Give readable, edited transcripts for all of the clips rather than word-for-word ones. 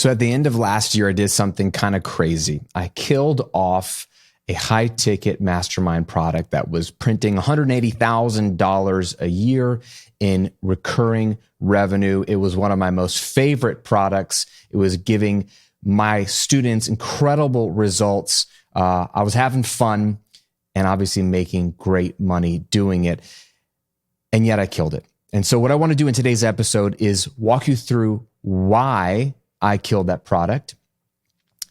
So at the end of last year, I did something kind of crazy. I killed off a high ticket mastermind product that was printing $180,000 a year in recurring revenue. It was one of my most favorite products. It was giving my students incredible results. I was having fun and obviously making great money doing it. And yet I killed it. And so what I want to do in today's episode is walk you through why I killed that product,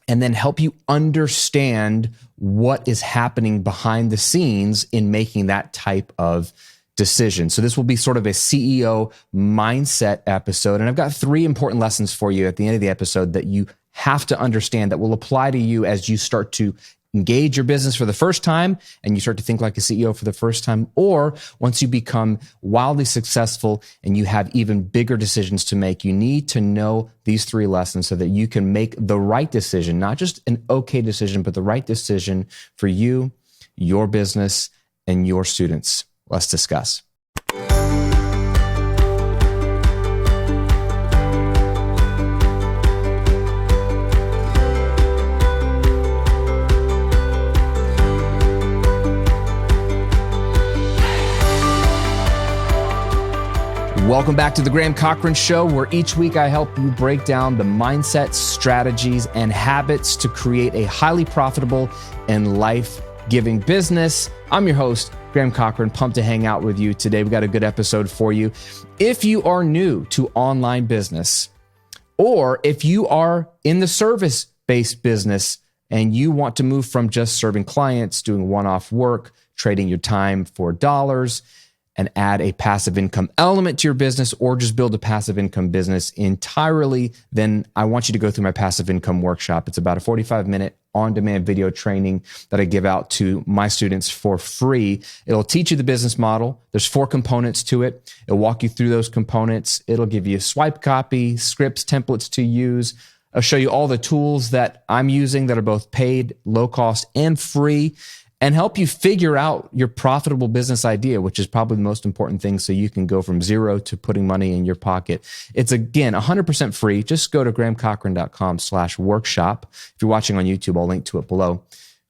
and then help you understand what is happening behind the scenes in making that type of decision. So this will be sort of a CEO mindset episode. And I've got 3 important lessons for you at the end of the episode that you have to understand that will apply to you as you start to engage your business for the first time and you start to think like a CEO for the first time, or once you become wildly successful and you have even bigger decisions to make. You need to know these 3 lessons so that you can make the right decision, not just an okay decision, but the right decision for you, your business, and your students. Let's discuss. Welcome back to the Graham Cochran Show, where each week I help you break down the mindsets, strategies, and habits to create a highly profitable and life-giving business. I'm your host, Graham Cochran, pumped to hang out with you today. We've got a good episode for you. If you are new to online business, or if you are in the service-based business and you want to move from just serving clients, doing one-off work, trading your time for dollars, and add a passive income element to your business, or just build a passive income business entirely, then I want you to go through my passive income workshop. It's about a 45-minute on-demand video training that I give out to my students for free. It'll teach you the business model. There's 4 components to it. It'll walk you through those components. It'll give you a swipe copy, scripts, templates to use. I'll show you all the tools that I'm using that are both paid, low cost, and free, and help you figure out your profitable business idea, which is probably the most important thing, so you can go from zero to putting money in your pocket. It's, again, 100% free. Just go to grahamcochran.com/workshop. If you're watching on YouTube, I'll link to it below.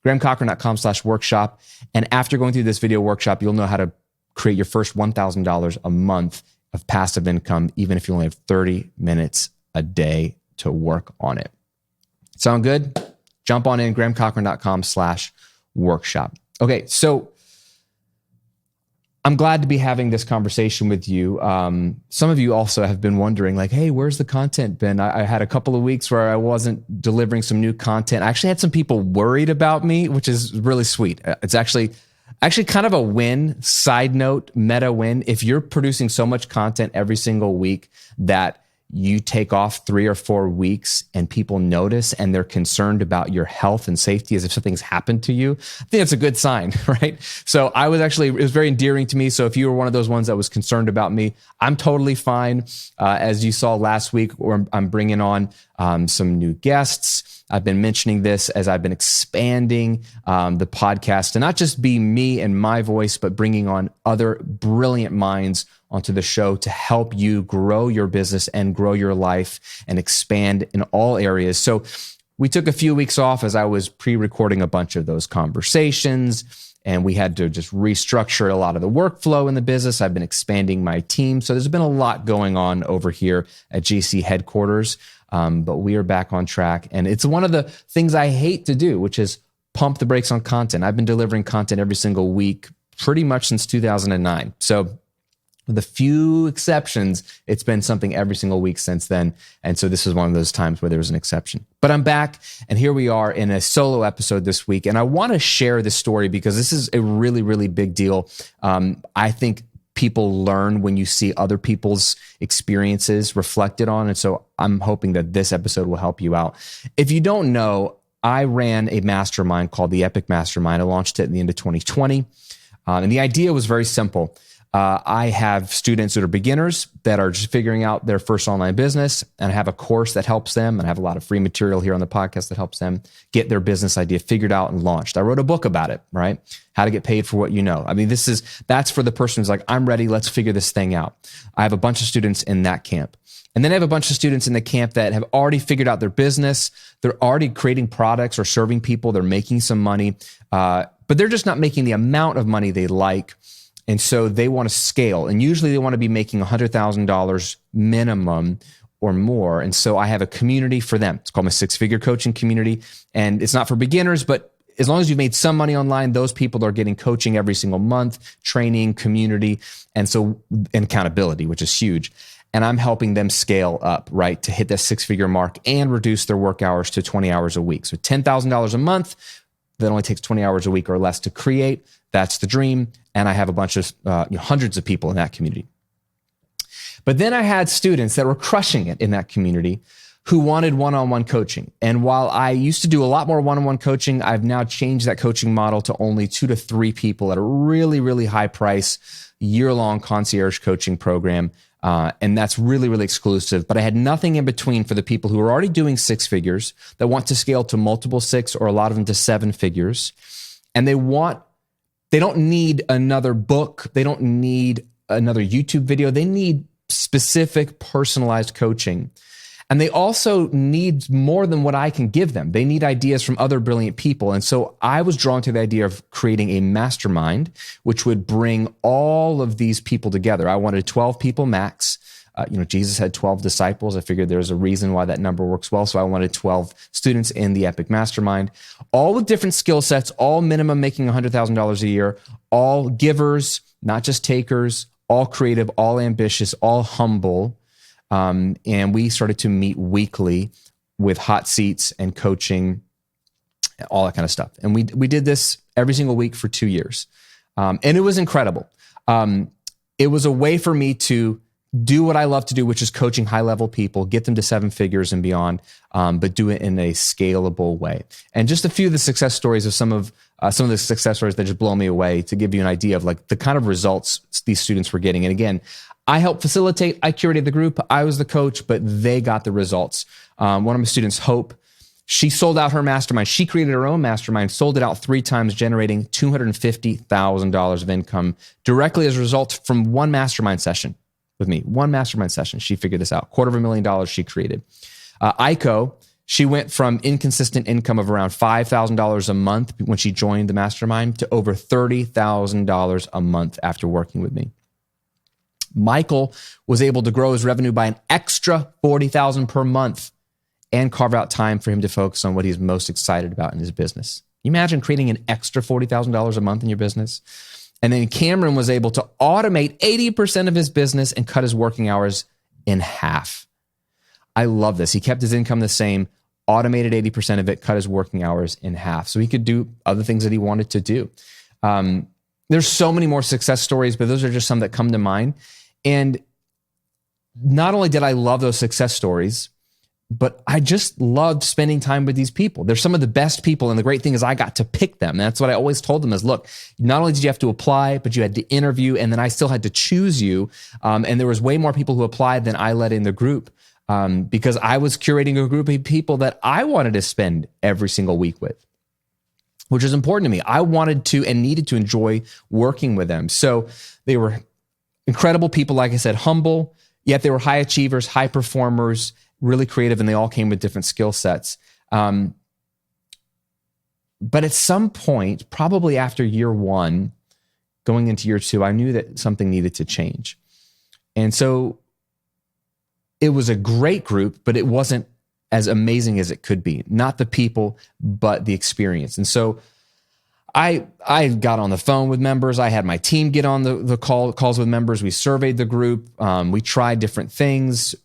grahamcochran.com/workshop. And after going through this video workshop, you'll know how to create your first $1,000 a month of passive income, even if you only have 30 minutes a day to work on it. Sound good? Jump on in, grahamcochran.com/workshop. Okay, so I'm glad to be having this conversation with you. Some of you also have been wondering, like, hey, where's the content been? I had a couple of weeks where I wasn't delivering some new content. I actually had some people worried about me, which is really sweet. It's actually kind of a win. Side note, meta win. If you're producing so much content every single week that you take off 3 or 4 weeks and people notice and they're concerned about your health and safety as if something's happened to you, I think that's a good sign, right? So it was very endearing to me. So if you were one of those ones that was concerned about me, I'm totally fine. As you saw last week, I'm bringing on some new guests. I've been mentioning this as I've been expanding the podcast to not just be me and my voice, but bringing on other brilliant minds onto the show to help you grow your business and grow your life and expand in all areas. So we took a few weeks off as I was pre-recording a bunch of those conversations, and we had to just restructure a lot of the workflow in the business. I've been expanding my team. So there's been a lot going on over here at GC headquarters, but we are back on track. And it's one of the things I hate to do, which is pump the brakes on content. I've been delivering content every single week pretty much since 2009. So with a few exceptions, it's been something every single week since then. And so this is one of those times where there was an exception. But I'm back, and here we are in a solo episode this week. And I want to share this story because this is a really, really big deal. I think people learn when you see other people's experiences reflected on. And so I'm hoping that this episode will help you out. If you don't know, I ran a mastermind called the Epic Mastermind. I launched it at the end of 2020. And the idea was very simple. I have students that are beginners that are just figuring out their first online business, and I have a course that helps them, and I have a lot of free material here on the podcast that helps them get their business idea figured out and launched. I wrote a book about it, right? How to get paid for what you know. I mean, that's for the person who's like, I'm ready, let's figure this thing out. I have a bunch of students in that camp. And then I have a bunch of students in the camp that have already figured out their business. They're already creating products or serving people. They're making some money, but they're just not making the amount of money they like. And so they want to scale. And usually they want to be making $100,000 minimum or more. And so I have a community for them. It's called my six-figure coaching community. And it's not for beginners, but as long as you've made some money online, those people are getting coaching every single month, training, community, and accountability, which is huge. And I'm helping them scale up, right, to hit that six-figure mark and reduce their work hours to 20 hours a week. So $10,000 a month, that only takes 20 hours a week or less to create. That's the dream. And I have a bunch of hundreds of people in that community. But then I had students that were crushing it in that community who wanted one-on-one coaching. And while I used to do a lot more one-on-one coaching, I've now changed that coaching model to only 2 to 3 people at a really, really high price, year-long concierge coaching program. And that's really, really exclusive. But I had nothing in between for the people who are already doing 6 figures that want to scale to multiple 6 or a lot of them to 7 figures. And they don't need another book. They don't need another YouTube video. They need specific personalized coaching. And they also need more than what I can give them. They need ideas from other brilliant people. And so I was drawn to the idea of creating a mastermind, which would bring all of these people together. I wanted 12 people max. Jesus had 12 disciples. I figured there's a reason why that number works well. So I wanted 12 students in the Epic Mastermind, all with different skill sets, all minimum making $100,000 a year, all givers, not just takers, all creative, all ambitious, all humble. And we started to meet weekly with hot seats and coaching, all that kind of stuff. And we did this every single week for 2 years. And it was incredible. It was a way for me to do what I love to do, which is coaching high-level people, get them to 7 figures and beyond, but do it in a scalable way. And just a few of the success stories of some of the success stories that just blow me away to give you an idea of like the kind of results these students were getting. And again, I helped facilitate, I curated the group, I was the coach, but they got the results. One of my students, Hope, she sold out her mastermind. She created her own mastermind, sold it out 3 times, generating $250,000 of income directly as a result from one mastermind session with me. One mastermind session. She figured this out. $250,000 she created. Aiko, she went from inconsistent income of around $5,000 a month when she joined the mastermind to over $30,000 a month after working with me. Michael was able to grow his revenue by an extra $40,000 per month and carve out time for him to focus on what he's most excited about in his business. Can you imagine creating an extra $40,000 a month in your business? And then Cameron was able to automate 80% of his business and cut his working hours in half. I love this. He kept his income the same, automated 80% of it, cut his working hours in half. So he could do other things that he wanted to do. There's so many more success stories, but those are just some that come to mind. And not only did I love those success stories, but I just loved spending time with these people. They're some of the best people. And the great thing is I got to pick them. And that's what I always told them is, look, not only did you have to apply, but you had to interview, and then I still had to choose you. And there was way more people who applied than I let in the group because I was curating a group of people that I wanted to spend every single week with, which is important to me. I wanted to and needed to enjoy working with them. So they were incredible people, like I said, humble, yet they were high achievers, high performers, really creative, and they all came with different skill sets. But at some point, probably after year 1, going into year 2, I knew that something needed to change. And so it was a great group, but it wasn't as amazing as it could be. Not the people, but the experience. And so I got on the phone with members. I had my team get on the calls with members. We surveyed the group. We tried different things.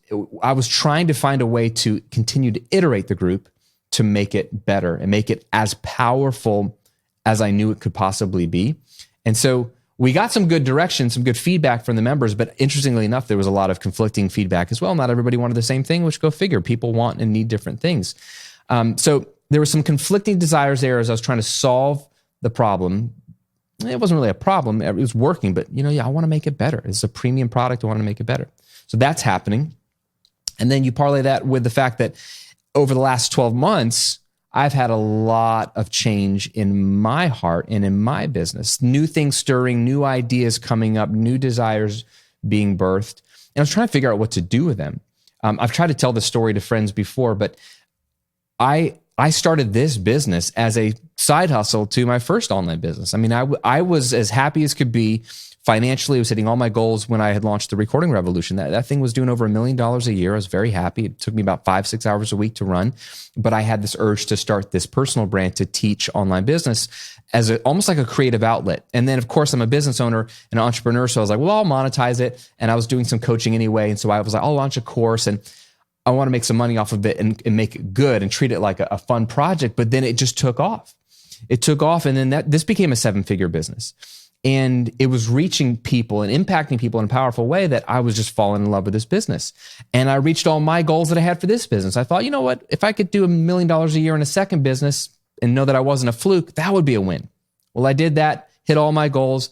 I was trying to find a way to continue to iterate the group to make it better and make it as powerful as I knew it could possibly be. And so we got some good direction, some good feedback from the members, but interestingly enough, there was a lot of conflicting feedback as well. Not everybody wanted the same thing, which go figure. People want and need different things. So there were some conflicting desires there as I was trying to solve the problem. it wasn't really a problem. It was working, but I want to make it better. It's a premium product. I want to make it better. So that's happening. And then you parlay that with the fact that over the last 12 months, I've had a lot of change in my heart and in my business. New things stirring, new ideas coming up, new desires being birthed. And I was trying to figure out what to do with them. I've tried to tell the story to friends before, but I started this business as a side hustle to my first online business. I mean, I was as happy as could be. Financially, I was hitting all my goals when I had launched the Recording Revolution. That thing was doing over $1 million a year. I was very happy. It took me about 5-6 hours a week to run, but I had this urge to start this personal brand to teach online business as almost like a creative outlet. And then, of course, I'm a business owner and an entrepreneur, so I was like, well, I'll monetize it. And I was doing some coaching anyway, and so I was like, I'll launch a course and I want to make some money off of it and make it good and treat it like a fun project. But then it just took off. It took off, and then this became a 7-figure business. And it was reaching people and impacting people in a powerful way that I was just falling in love with this business. And I reached all my goals that I had for this business. I thought, you know what? If I could do $1 million a year in a second business and know that I wasn't a fluke, that would be a win. Well, I did that, hit all my goals,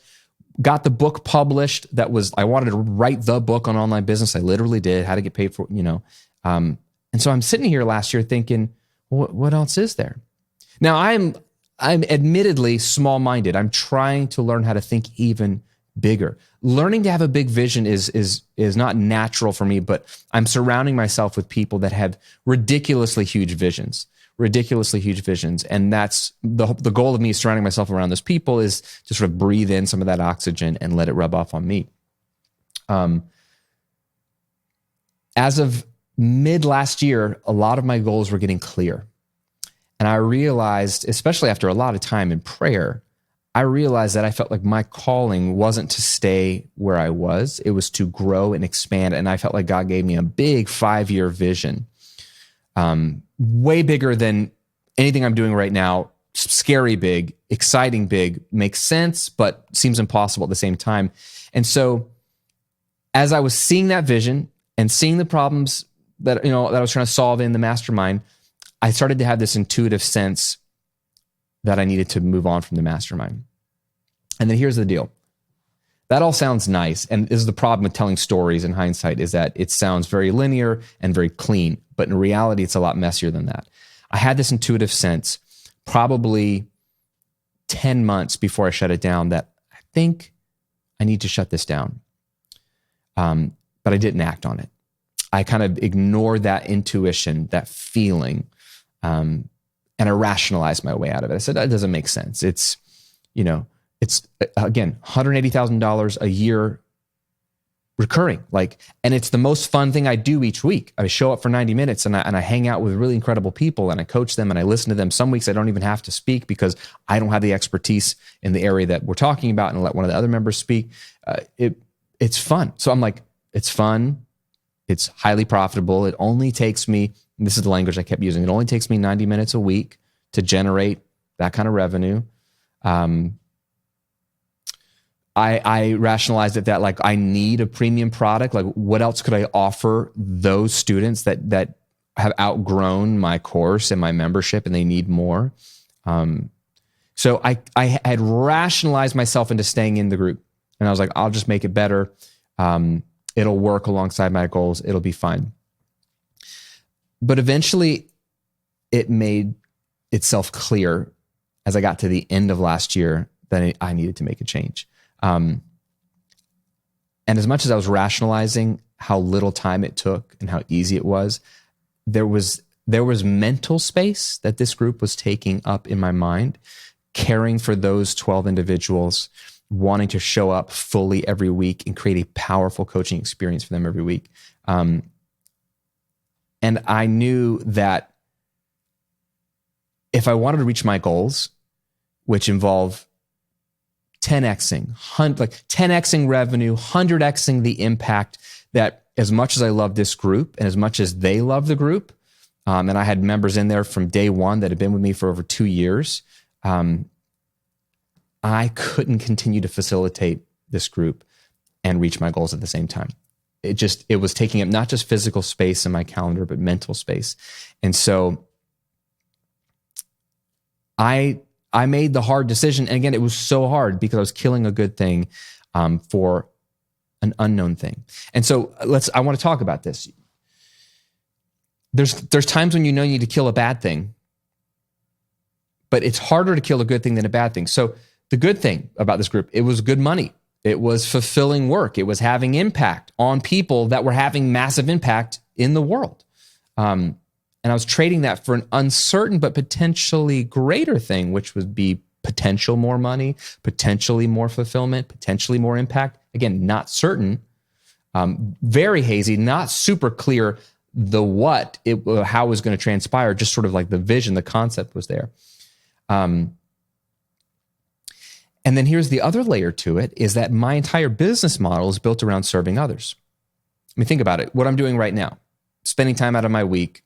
got the book published. I wanted to write the book on online business. I literally did, how to get paid for, and so I'm sitting here last year thinking, what else is there? Now I'm admittedly small-minded. I'm trying to learn how to think even bigger. Learning to have a big vision is not natural for me, but I'm surrounding myself with people that have ridiculously huge visions. And that's the goal of me surrounding myself around those people, is to sort of breathe in some of that oxygen and let it rub off on me. As of mid last year, a lot of my goals were getting clear. And I realized, especially after a lot of time in prayer, I realized that I felt like my calling wasn't to stay where I was. It was to grow and expand. And I felt like God gave me a big 5-year vision, way bigger than anything I'm doing right now. Scary big, exciting big, makes sense, but seems impossible at the same time. And so as I was seeing that vision and seeing the problems that I was trying to solve in the mastermind, I started to have this intuitive sense that I needed to move on from the mastermind. And then here's the deal. That all sounds nice. And this is the problem with telling stories in hindsight, is that it sounds very linear and very clean. But in reality, it's a lot messier than that. I had this intuitive sense probably 10 months before I shut it down that I think I need to shut this down. But I didn't act on it. I kind of ignored that intuition, that feeling, and I rationalized my way out of it. I said, that doesn't make sense. It's again, $180,000 a year recurring. And it's the most fun thing I do each week. I show up for 90 minutes and I hang out with really incredible people and I coach them and I listen to them. Some weeks I don't even have to speak because I don't have the expertise in the area that we're talking about, and let one of the other members speak. It's fun. So I'm like, it's fun. It's highly profitable. It only takes me, and this is the language I kept using, it only takes me 90 minutes a week to generate that kind of revenue. I rationalized it that I need a premium product. What else could I offer those students that have outgrown my course and my membership and they need more? So I had rationalized myself into staying in the group, and I was like, I'll just make it better. It'll work alongside my goals. It'll be fine. But eventually it made itself clear as I got to the end of last year that I needed to make a change. And as much as I was rationalizing how little time it took and how easy it was, there was mental space that this group was taking up in my mind, caring for those 12 individuals, wanting to show up fully every week and create a powerful coaching experience for them every week. And I knew that if I wanted to reach my goals, which involve 10xing, 10xing revenue, 100xing the impact, that as much as I love this group and as much as they love the group, and I had members in there from day one that had been with me for over 2 years, I couldn't continue to facilitate this group and reach my goals at the same time. It was taking up not just physical space in my calendar, but mental space. And so I I made the hard decision. And again, it was so hard because I was killing a good thing for an unknown thing. And so I want to talk about this. There's times when you need to kill a bad thing, but it's harder to kill a good thing than a bad thing. So the good thing about this group, it was good money. It was fulfilling work. It was having impact on people that were having massive impact in the world. And I was trading that for an uncertain but potentially greater thing, which would be potential more money, potentially more fulfillment, potentially more impact. Again, not certain, very hazy, not super clear how it was going to transpire, just sort of like the vision, the concept was there. And then here's the other layer to it, is that my entire business model is built around serving others. I mean, think about it. What I'm doing right now, spending time out of my week,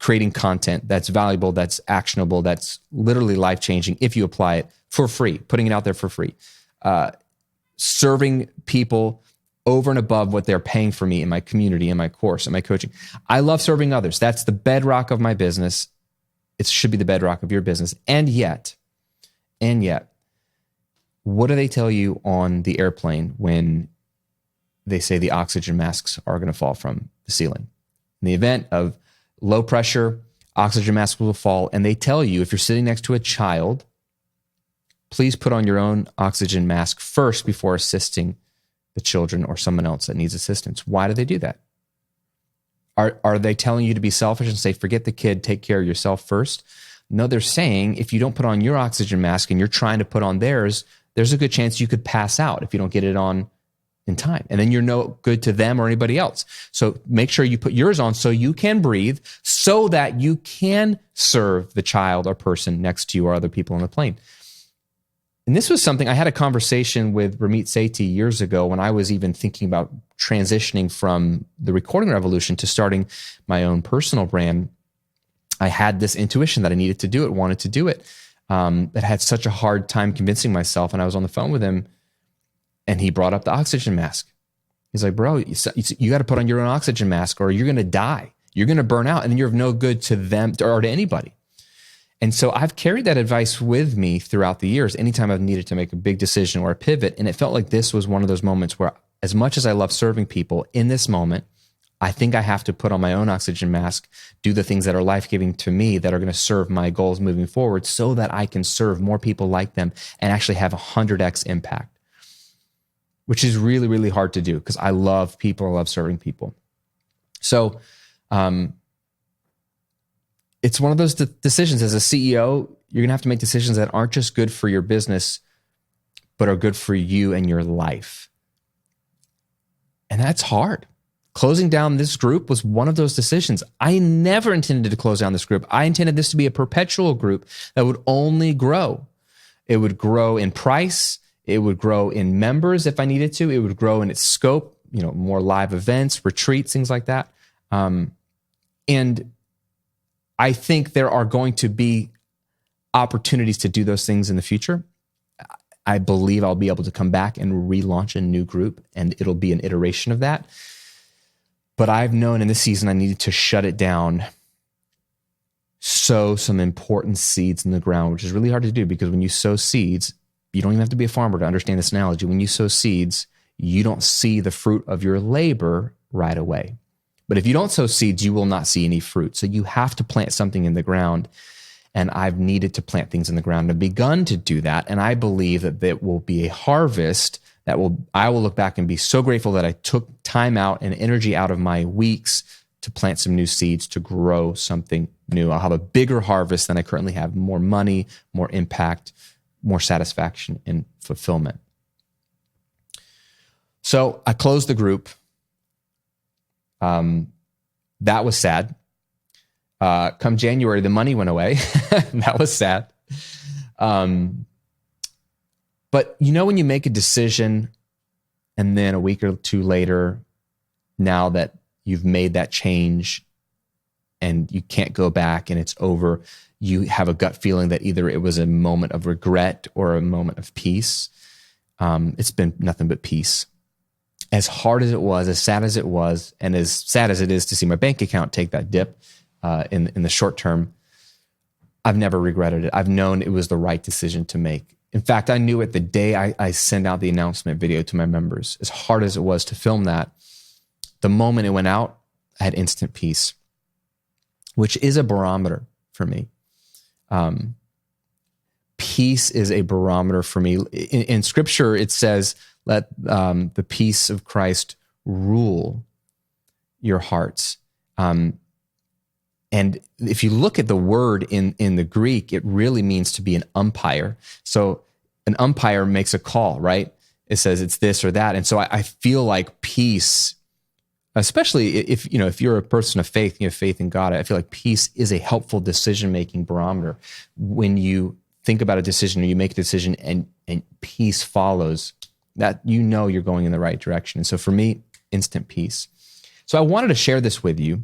creating content that's valuable, that's actionable, that's literally life-changing if you apply it for free, putting it out there for free, serving people over and above what they're paying for me in my community, in my course, in my coaching. I love serving others. That's the bedrock of my business. It should be the bedrock of your business. And yet, what do they tell you on the airplane when they say the oxygen masks are going to fall from the ceiling? In the event of low pressure, oxygen masks will fall. And they tell you, if you're sitting next to a child, please put on your own oxygen mask first before assisting the children or someone else that needs assistance. Why do they do that? Are they telling you to be selfish and say, forget the kid, take care of yourself first? No, they're saying if you don't put on your oxygen mask and you're trying to put on theirs, there's a good chance you could pass out if you don't get it on in time. And then you're no good to them or anybody else. So make sure you put yours on so you can breathe, so that you can serve the child or person next to you or other people on the plane. And this was something, I had a conversation with Ramit Sethi years ago when I was even thinking about transitioning from the recording revolution to starting my own personal brand. I had this intuition that I needed to do it, wanted to do it, but had such a hard time convincing myself. And I was on the phone with him and he brought up the oxygen mask. He's like, bro, you got to put on your own oxygen mask or you're going to die. You're going to burn out and then you're of no good to them or to anybody. And so I've carried that advice with me throughout the years, anytime I've needed to make a big decision or a pivot. And it felt like this was one of those moments where, as much as I love serving people, in this moment, I think I have to put on my own oxygen mask, do the things that are life-giving to me that are going to serve my goals moving forward so that I can serve more people like them and actually have 100x impact, which is really, really hard to do because I love people, I love serving people. So, it's one of those decisions as a CEO, you're going to have to make decisions that aren't just good for your business, but are good for you and your life. And that's hard. Closing down this group was one of those decisions. I never intended to close down this group. I intended this to be a perpetual group that would only grow. It would grow in price. It would grow in members if I needed to. It would grow in its scope, more live events, retreats, things like that. And I think there are going to be opportunities to do those things in the future. I believe I'll be able to come back and relaunch a new group, and it'll be an iteration of that. But I've known in this season I needed to shut it down, sow some important seeds in the ground, which is really hard to do because when you sow seeds, you don't even have to be a farmer to understand this analogy. When you sow seeds, you don't see the fruit of your labor right away. But if you don't sow seeds, you will not see any fruit. So you have to plant something in the ground. And I've needed to plant things in the ground and begun to do that. And I believe that there will be a harvest I will look back and be so grateful that I took time out and energy out of my weeks to plant some new seeds, to grow something new. I'll have a bigger harvest than I currently have, more money, more impact, more satisfaction and fulfillment. So I closed the group. That was sad. Come January, the money went away. That was sad. But when you make a decision and then a week or two later, now that you've made that change and you can't go back and it's over, you have a gut feeling that either it was a moment of regret or a moment of peace. It's been nothing but peace. As hard as it was, as sad as it was, and as sad as it is to see my bank account take that dip in the short term, I've never regretted it. I've known it was the right decision to make. In fact, I knew it the day I sent out the announcement video to my members. As hard as it was to film that, the moment it went out, I had instant peace, which is a barometer for me. Peace is a barometer for me. In Scripture, it says, let the peace of Christ rule your hearts. And if you look at the word in the Greek, it really means to be an umpire. So an umpire makes a call, right? It says it's this or that. And so I feel like peace, especially if you're a person of faith, you have faith in God, I feel like peace is a helpful decision-making barometer. When you think about a decision or you make a decision and peace follows, that you're going in the right direction. And so for me, instant peace. So I wanted to share this with you,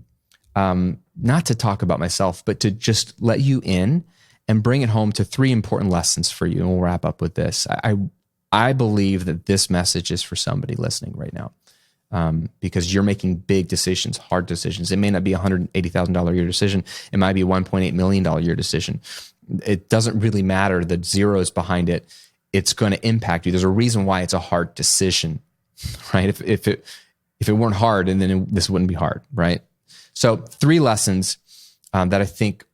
not to talk about myself, but to just let you in and bring it home to 3 important lessons for you. And we'll wrap up with this. I believe that this message is for somebody listening right now, because you're making big decisions, hard decisions. It may not be a $180,000 a year decision. It might be a $1.8 million a year decision. It doesn't really matter the zeros behind it. It's going to impact you. There's a reason why it's a hard decision, right? If it weren't hard, and then this wouldn't be hard, right? So 3 lessons that I think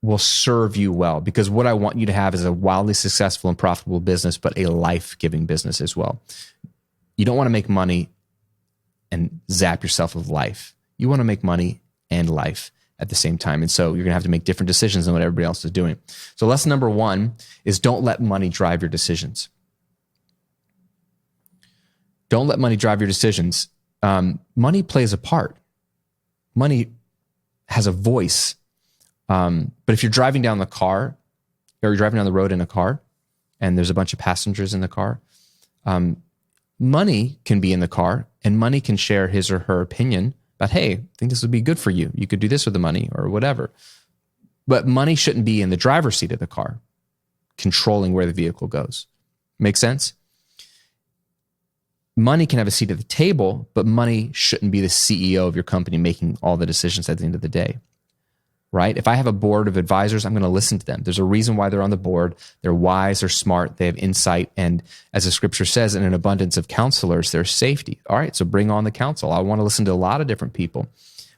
will serve you well, because what I want you to have is a wildly successful and profitable business, but a life-giving business as well. You don't want to make money and zap yourself of life. You want to make money and life at the same time. And so you're going to have to make different decisions than what everybody else is doing. So lesson number 1 is don't let money drive your decisions. Don't let money drive your decisions. Money plays a part. Money has a voice. But if you're driving down the road in a car and there's a bunch of passengers in the car, money can be in the car and money can share his or her opinion about, hey, I think this would be good for you. You could do this with the money or whatever. But money shouldn't be in the driver's seat of the car, controlling where the vehicle goes. Make sense? Money can have a seat at the table, but money shouldn't be the CEO of your company making all the decisions at the end of the day, right? If I have a board of advisors, I'm going to listen to them. There's a reason why they're on the board. They're wise, they're smart, they have insight. And as the scripture says, in an abundance of counselors, there's safety. All right, so bring on the counsel. I want to listen to a lot of different people.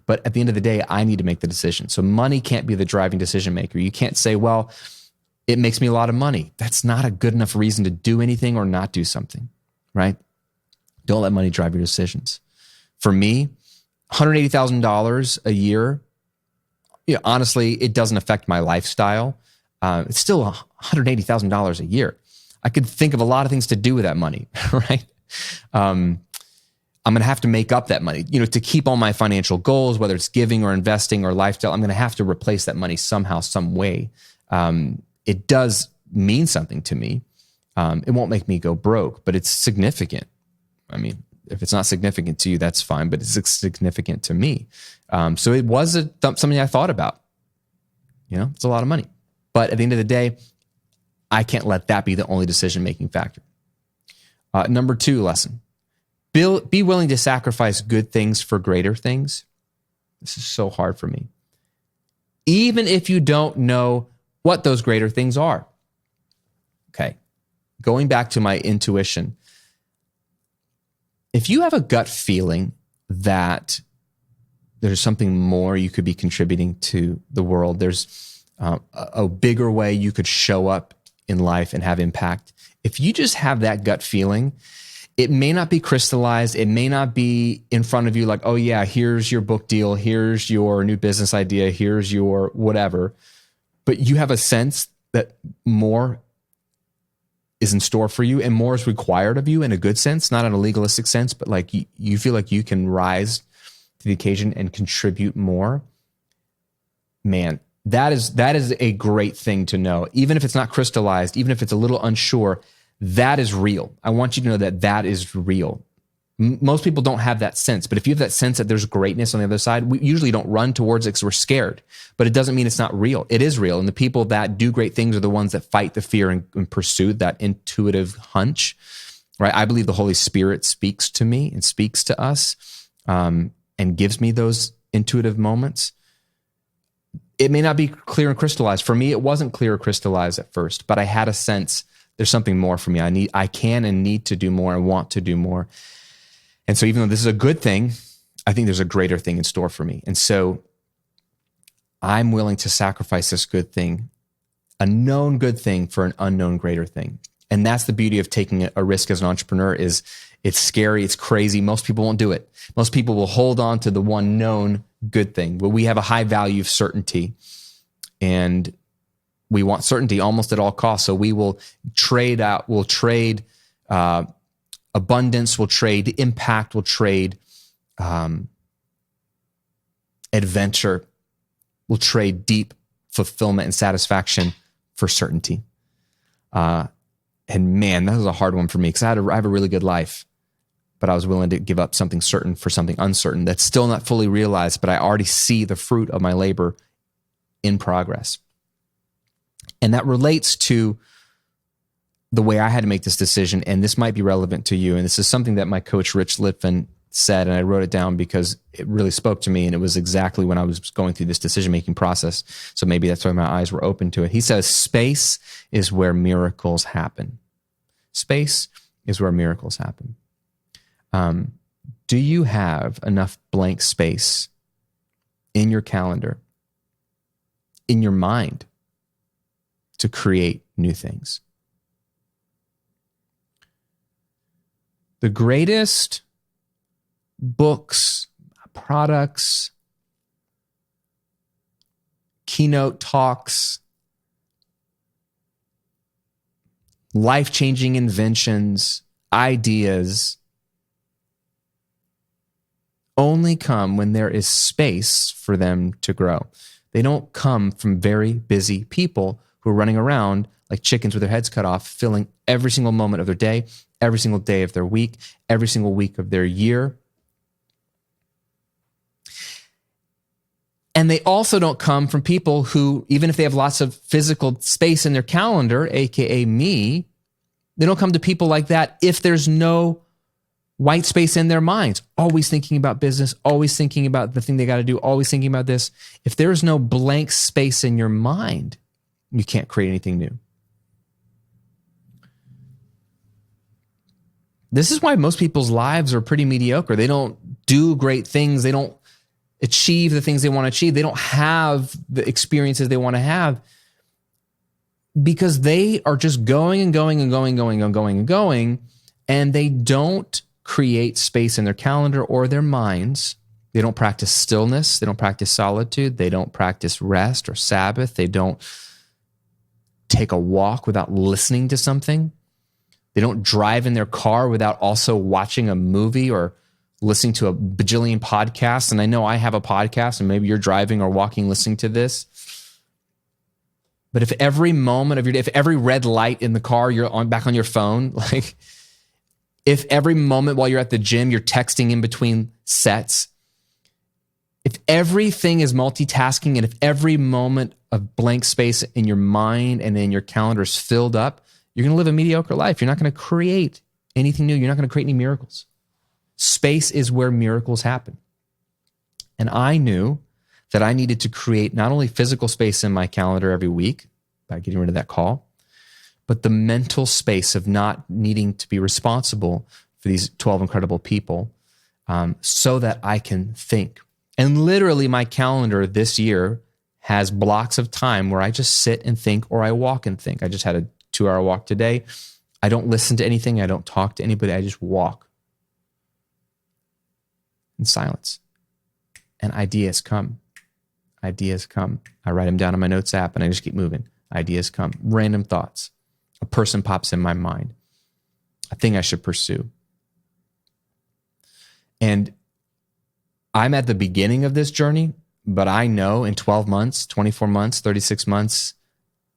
But at the end of the day, I need to make the decision. So money can't be the driving decision maker. You can't say, well, it makes me a lot of money. That's not a good enough reason to do anything or not do something, right? Don't let money drive your decisions. For me, $180,000 a year, honestly, it doesn't affect my lifestyle. It's still $180,000 a year. I could think of a lot of things to do with that money, right? I'm going to have to make up that money, to keep all my financial goals, whether it's giving or investing or lifestyle. I'm going to have to replace that money somehow, some way. It does mean something to me. It won't make me go broke, but it's significant. I mean, if it's not significant to you, that's fine, but it's significant to me. So it was something I thought about. It's a lot of money. But at the end of the day, I can't let that be the only decision-making factor. Number 2 lesson, be willing to sacrifice good things for greater things. This is so hard for me. Even if you don't know what those greater things are. Okay, going back to my intuition, if you have a gut feeling that there's something more you could be contributing to the world, there's a bigger way you could show up in life and have impact. If you just have that gut feeling, it may not be crystallized. It may not be in front of you like, oh yeah, here's your book deal. Here's your new business idea. Here's your whatever. But you have a sense that more is in store for you and more is required of you in a good sense, not in a legalistic sense, but like you feel like you can rise to the occasion and contribute more. Man, that is a great thing to know. Even if it's not crystallized, even if it's a little unsure, that is real. I want you to know that is real. Most people don't have that sense, but if you have that sense that there's greatness on the other side, we usually don't run towards it because we're scared, but it doesn't mean it's not real. It is real. And the people that do great things are the ones that fight the fear and pursue that intuitive hunch, right? I believe the Holy Spirit speaks to me and speaks to us and gives me those intuitive moments. It may not be clear and crystallized. For me, it wasn't clear or crystallized at first, but I had a sense there's something more for me. I can and need to do more and want to do more. And so even though this is a good thing, I think there's a greater thing in store for me. And so I'm willing to sacrifice this good thing, a known good thing, for an unknown greater thing. And that's the beauty of taking a risk as an entrepreneur. Is it's scary, it's crazy. Most people won't do it. Most people will hold on to the one known good thing. But we have a high value of certainty, and we want certainty almost at all costs. So we will trade abundance, we'll trade impact, we'll trade adventure, we'll trade deep fulfillment and satisfaction for certainty. And man, that was a hard one for me, because I have a really good life, but I was willing to give up something certain for something uncertain that's still not fully realized, but I already see the fruit of my labor in progress. And that relates to the way I had to make this decision, and this might be relevant to you. And this is something that my coach, Rich Litvin, said, and I wrote it down because it really spoke to me, and it was exactly when I was going through this decision-making process. So maybe that's why my eyes were open to it. He says, space is where miracles happen. Space is where miracles happen. Do you have enough blank space in your calendar, in your mind, to create new things? The greatest books, products, keynote talks, life-changing inventions, ideas only come when there is space for them to grow. They don't come from very busy people who are running around like chickens with their heads cut off, filling every single moment of their day, every single day of their week, every single week of their year. And they also don't come from people who, even if they have lots of physical space in their calendar, aka me, they don't come to people like that if there's no white space in their minds, always thinking about business, always thinking about the thing they got to do, always thinking about this. If there's no blank space in your mind, you can't create anything new. This is why most people's lives are pretty mediocre. They don't do great things. They don't achieve the things they want to achieve. They don't have the experiences they want to have, because they are just going and going and going, and they don't create space in their calendar or their minds. They don't practice stillness. They don't practice solitude. They don't practice rest or Sabbath. They don't take a walk without listening to something. They don't drive in their car without also watching a movie or listening to a bajillion podcasts. And I know I have a podcast, and maybe you're driving or walking listening to this. But if every moment of your day, if every red light in the car, you're back on your phone, like if every moment while you're at the gym, you're texting in between sets, if everything is multitasking, and if every moment of blank space in your mind and in your calendar is filled up, you're going to live a mediocre life. You're not going to create anything new. You're not going to create any miracles. Space is where miracles happen. And I knew that I needed to create not only physical space in my calendar every week by getting rid of that call, but the mental space of not needing to be responsible for these 12 incredible people, so that I can think. And literally my calendar this year has blocks of time where I just sit and think, or I walk and think. I just had a 2-hour walk today. I don't listen to anything. I don't talk to anybody. I just walk in silence. And ideas come. Ideas come. I write them down on my notes app, and I just keep moving. Ideas come. Random thoughts. A person pops in my mind. A thing I should pursue. And I'm at the beginning of this journey, but I know in 12 months, 24 months, 36 months,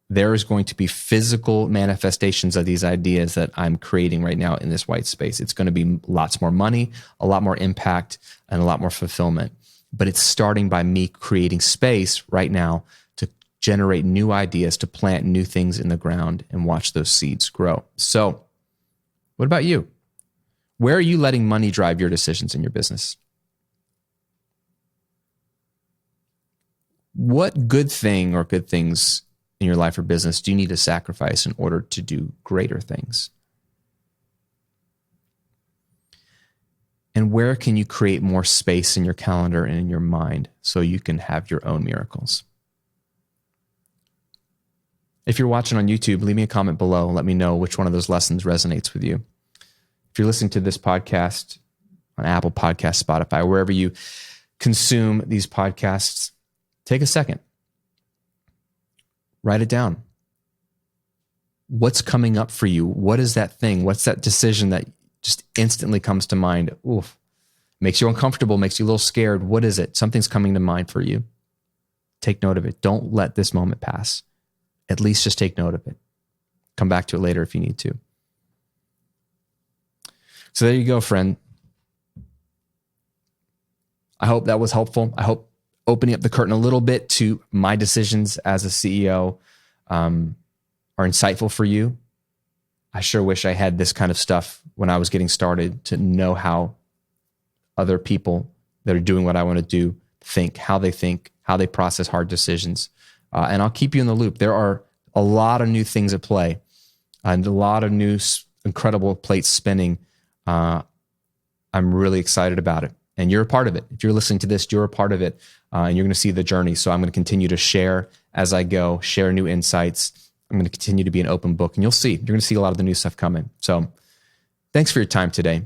there is going to be physical manifestations of these ideas that I'm creating right now in this white space. It's going to be lots more money, a lot more impact, and a lot more fulfillment. But it's starting by me creating space right now to generate new ideas, to plant new things in the ground and watch those seeds grow. So, what about you? Where are you letting money drive your decisions in your business? What good thing or good things in your life or business do you need to sacrifice in order to do greater things? And where can you create more space in your calendar and in your mind so you can have your own miracles? If you're watching on YouTube, leave me a comment below and let me know which one of those lessons resonates with you. If you're listening to this podcast on Apple Podcasts, Spotify, wherever you consume these podcasts, take a second. Write it down. What's coming up for you? What is that thing? What's that decision that just instantly comes to mind? Oof. Makes you uncomfortable, makes you a little scared. What is it? Something's coming to mind for you. Take note of it. Don't let this moment pass. At least just take note of it. Come back to it later if you need to. So there you go, friend. I hope that was helpful. I hope opening up the curtain a little bit to my decisions as a CEO are insightful for you. I sure wish I had this kind of stuff when I was getting started to know how other people that are doing what I want to do think, how they process hard decisions. And I'll keep you in the loop. There are a lot of new things at play and a lot of new incredible plates spinning. I'm really excited about it. And you're a part of it. If you're listening to this, you're a part of it. And you're going to see the journey. So I'm going to continue to share as I go, share new insights. I'm going to continue to be an open book. And you'll see, you're going to see a lot of the new stuff coming. So thanks for your time today.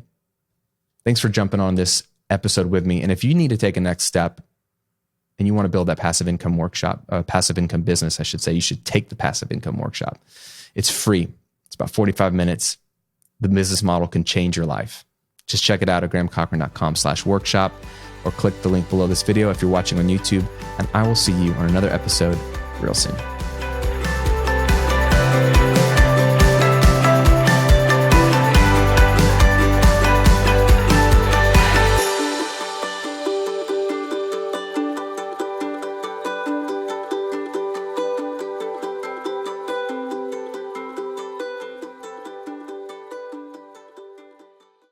Thanks for jumping on this episode with me. And if you need to take a next step and you want to build that passive income business, I should say, you should take the passive income workshop. It's free. It's about 45 minutes. The business model can change your life. Just check it out at grahamcochran.com/workshop or click the link below this video if you're watching on YouTube. And I will see you on another episode real soon.